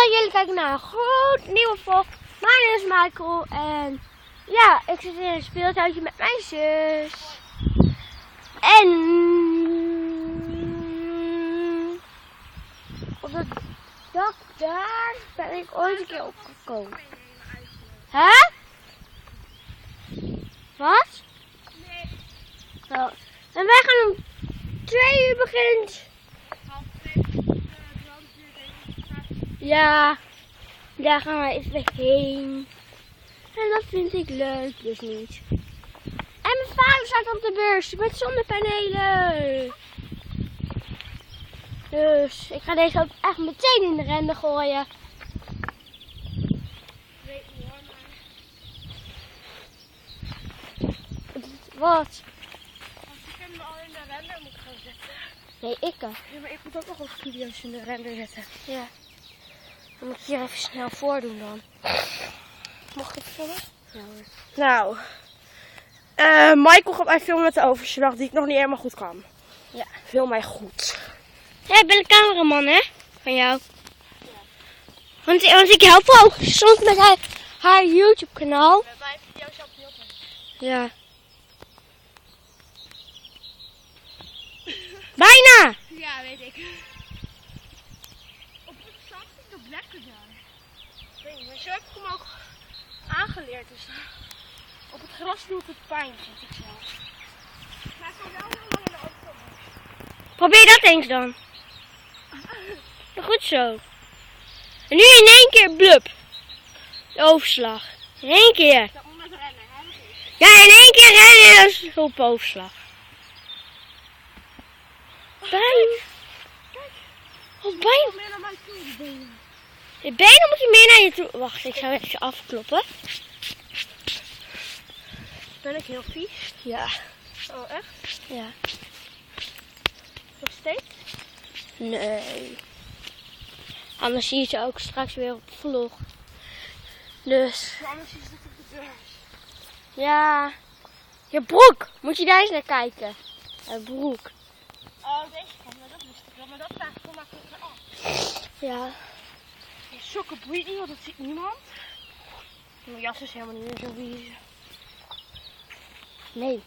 dat jullie kijken naar een goed nieuwe vlog. Mijn naam is Michael en ja, ik zit in een speeltuintje met mijn zus. En op dat dak daar ben ik ooit een keer opgekomen. Hè? Wat? Nee. Oh. En wij gaan om 2 uur beginnen. Ja, daar gaan we even heen. En dat vind ik leuk, dus niet. En mijn vader staat op de beurs met zonnepanelen. Dus ik ga deze ook echt meteen in de rende gooien. Weet niet hoor, maar Wat? als ik hem al in de render moet gaan zetten. Nee, ik. Ja, maar ik moet ook nog wat video's in de render zetten. Ja. Dan moet ik hier even snel voordoen dan. Mocht ik filmen? Ja hoor. Nou, Michael gaat mij filmen met de overslag die ik nog niet helemaal goed kan. Ja. Film mij goed. Ja, ik ben de cameraman, hè? Van jou. Want ik help ook soms met haar YouTube kanaal. Met mijn video's op beeld. Ja. Bijna! Ja, weet ik. Op het zand is het lekker daar. Ik weet niet, maar zo heb ik hem ook aangeleerd. Dus op het gras doet het pijn, vind ik zelf. Maar ik kan wel heel lang in de auto doen. Probeer dat eens dan. Goed zo. En nu in één keer blub. De overslag. In één keer. Dan moet het rennen, hè? Ja, in één keer rennen en dat is op overslag. Pijn. Oh, pijn. Kom meer naar mij toe, de benen. Je benen moet je meer naar je toe. Wacht, ik ga even afkloppen. Ben ik heel vies? Ja. Oh, echt? Ja. Nog steeds? Nee. Anders zie je ze ook straks weer op de vlog. Dus, Maar anders is het op de beurs. ja. Je broek. Moet je daar eens naar kijken. Je broek. Oh, deze kan, maar dat wist ik wel. Maar dat vraag ik wel makkelijker af. Ja. Je sokken boeit niet, want dat ziet niemand. Mijn jas is helemaal niet meer zo vies. Nee.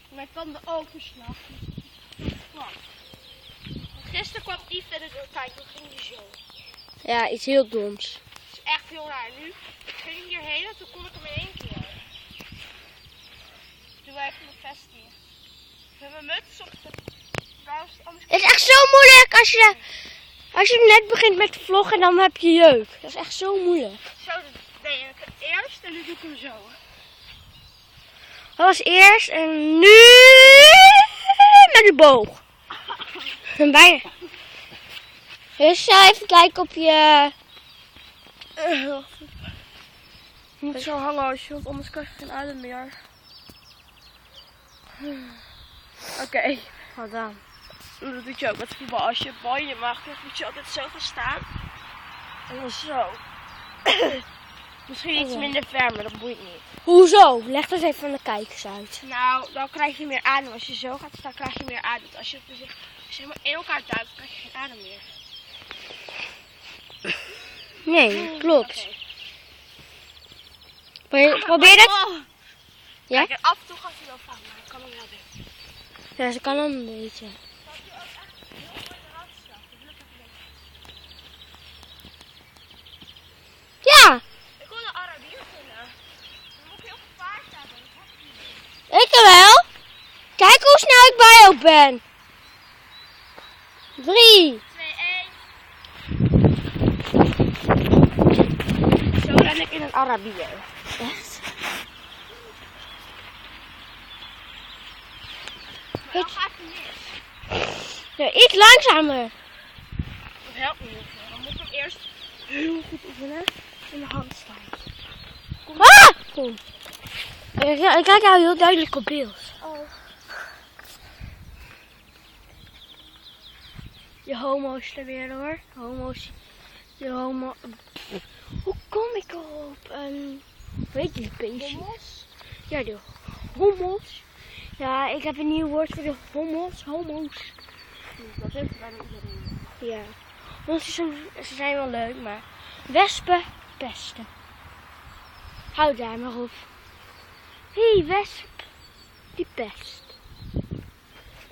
Maar van de overslag. Gisteren kwam Yves verder door kijken, toen ging hij zo. Ja, iets heel doms. Dat is echt heel raar. Nu ging ik hierheen en toen kom ik hem in één keer. Doe wij even mijn vest hier. Ik heb mijn muts op de... Anders... Het is echt zo moeilijk als je net begint met vloggen en dan heb je jeuk. Dat is echt zo moeilijk. Zo, nee, ik eerst en nu doe ik hem zo. Dat was eerst en nu met de boog. En bijna. Dus even kijken op je... Je moet zo hangen als je, want anders krijg je geen adem meer. Oké. Wat dan? Dat doe je ook met voetbal. Als je het bal in je maag krijgt, moet je altijd zo gaan staan. En dan zo. Misschien iets minder ver, maar dat boeit niet. Hoezo? Leg dat even aan de kijkers uit. Nou, dan krijg je meer adem. Als je zo gaat staan, krijg je meer adem. Als je het dus helemaal in elkaar duikt, krijg je geen adem meer. Nee, klopt. Oké. Probeer dat? Oh. Ja? Kijk, af en toe gaat hij wel vangen, maar ik kan hem wel doen. Ja, ze kan hem een beetje. Dat je ook echt heel mooi eruit staat. Dat lukt ook een beetje. Ja, Ik wil een Arabier vinden. Dan moet ik heel veel paard hebben. Dat heb ik niet. ik wel. Kijk hoe snel ik bij jou ben. 3. 2, 1. Zo ren ik in een Arabier. Echt? Maar dan gaat hij mis. Ja, iets langzamer. Dat helpt niet heel veel. Dan moet ik hem eerst heel goed oefenen in de hand staan. Ah! Kom. Ik kijk jou heel duidelijk op beeld. Oh. De homo's er weer hoor. Homo's. De homo... Hoe kom ik erop? Weet je het beestje? Hommels? Ja, de homo's. Ja, ik heb een nieuw woord voor de homo's. Dat heeft bijna iedereen. Ja. Want ze zijn wel leuk, maar wespen pesten. Houd daar maar op. Hé, wesp. Die pest.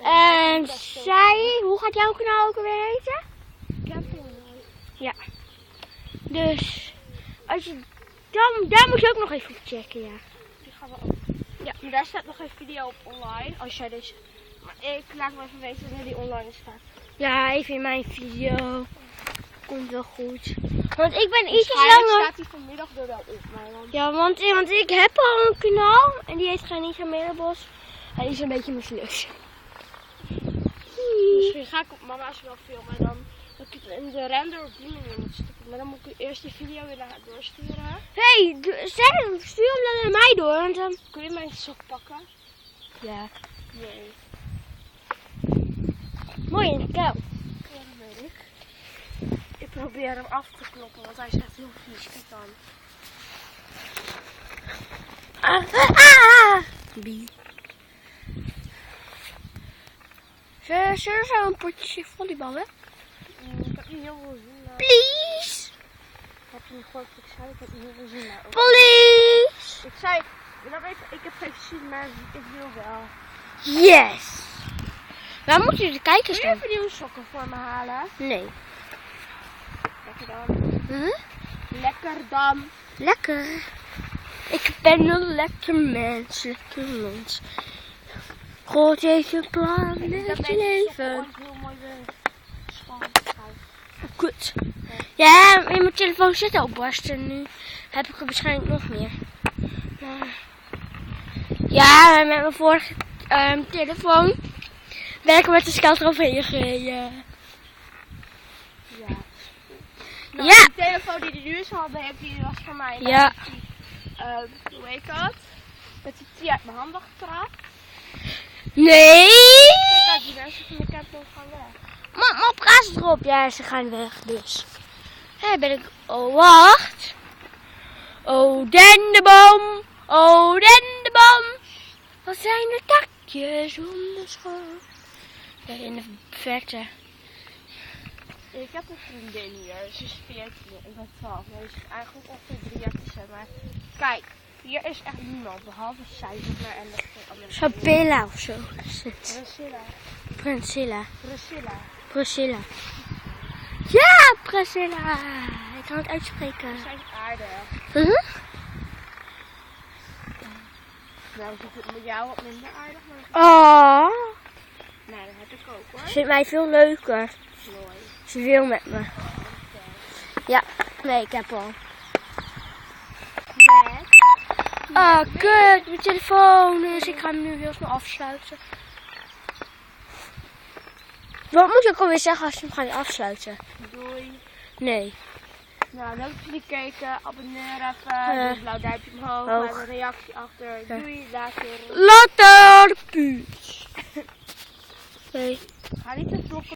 En zij, hoe gaat jouw kanaal ook weer heten? Ja. Dus, als je, daar moet je ook nog even op checken, ja. Die gaan we ook. Ja, maar daar staat nog een video op online. Als jij deze... Maar ik laat me even weten wanneer die online staat. Ja, even in mijn video. Komt wel goed. Want ik ben iets Waarschijnlijk langer. staat die vanmiddag er wel op. Maar dan... Ja, want ik heb al een kanaal. En die heet Granisa Middelbos. En die is een beetje mislukt. Misschien ga ik op mama's wel filmen en dan dat ik het in de render op die manier moet stoppen. Maar dan moet ik eerst die video weer naar haar doorsturen. Hé, stuur hem dan naar mij door. Want dan... Kun je mijn sok pakken? Ja. Nee. Mooi in de kuil. Ja, dat weet ik. Ik probeer hem af te kloppen, want hij is echt heel vies. Kijk dan. Bie. Zullen we zo een potje volleyballen? Ik heb niet heel veel zin naar. Please. Heb je niet gehoord wat ik zei? Ik heb niet heel veel zin naar. Please. Ik zei, ik heb geen zin, maar ik wil wel. Yes. Waar moeten we de kijkers Kun je dan? even nieuwe sokken voor me halen? Nee. Lekker dan. Huh? Lekker dan. Lekker. Ik ben een lekker mens. Lekker mens. God heeft een plan met je leven. Heel mooi weer. Schoon. Kut. Ja, in mijn telefoon zit al barsten. Nu heb ik er waarschijnlijk nog meer. Ja, met mijn vorige telefoon ben ik met de skelter overheen gereden. Ja. Nou, Ja. De telefoon die nu is hadden, die was van mij. Ja. Hoe heet dat? Dat die uit mijn handen getrapt. Nee. Kijk, die mensen van de camper gaan weg. Maar praat erop. Ja, ze gaan weg dus. Hé, ben ik... Oh, wacht. Oh, dendeboom. Oh, dendeboom. Wat zijn de takjes om de school? Ja, in de verte. Ik heb een vriendin hier, ze is 14, ik ben 12. Nee, ze is eigenlijk ongeveer 3 jaar tussen. Maar kijk, hier is echt niemand, behalve zij, zeg maar, en de andere. Sabella of zo. Priscilla. Priscilla. Priscilla. Priscilla. Ja, Priscilla. Ik kan het uitspreken. Ze zijn aardig. Mhm. Nou, zit het met jou wat minder aardig, maar... Oh. Nee, dat heb ik ook hoor. Ze vindt mij veel leuker. Mooi. Ze wil met me. Ja, nee, ik heb al. Met? Ah, kut, mijn telefoon. Dus ik ga hem nu heel snel afsluiten. Wat moet je ook alweer zeggen als je hem gaat afsluiten? Doei. Nee. Nou, leuk dat jullie keken. Abonneer even. Doe een blauw duimpje omhoog. Laat een reactie achter. Doei, later. Later, puut. Nee. Ga niet te vlokken.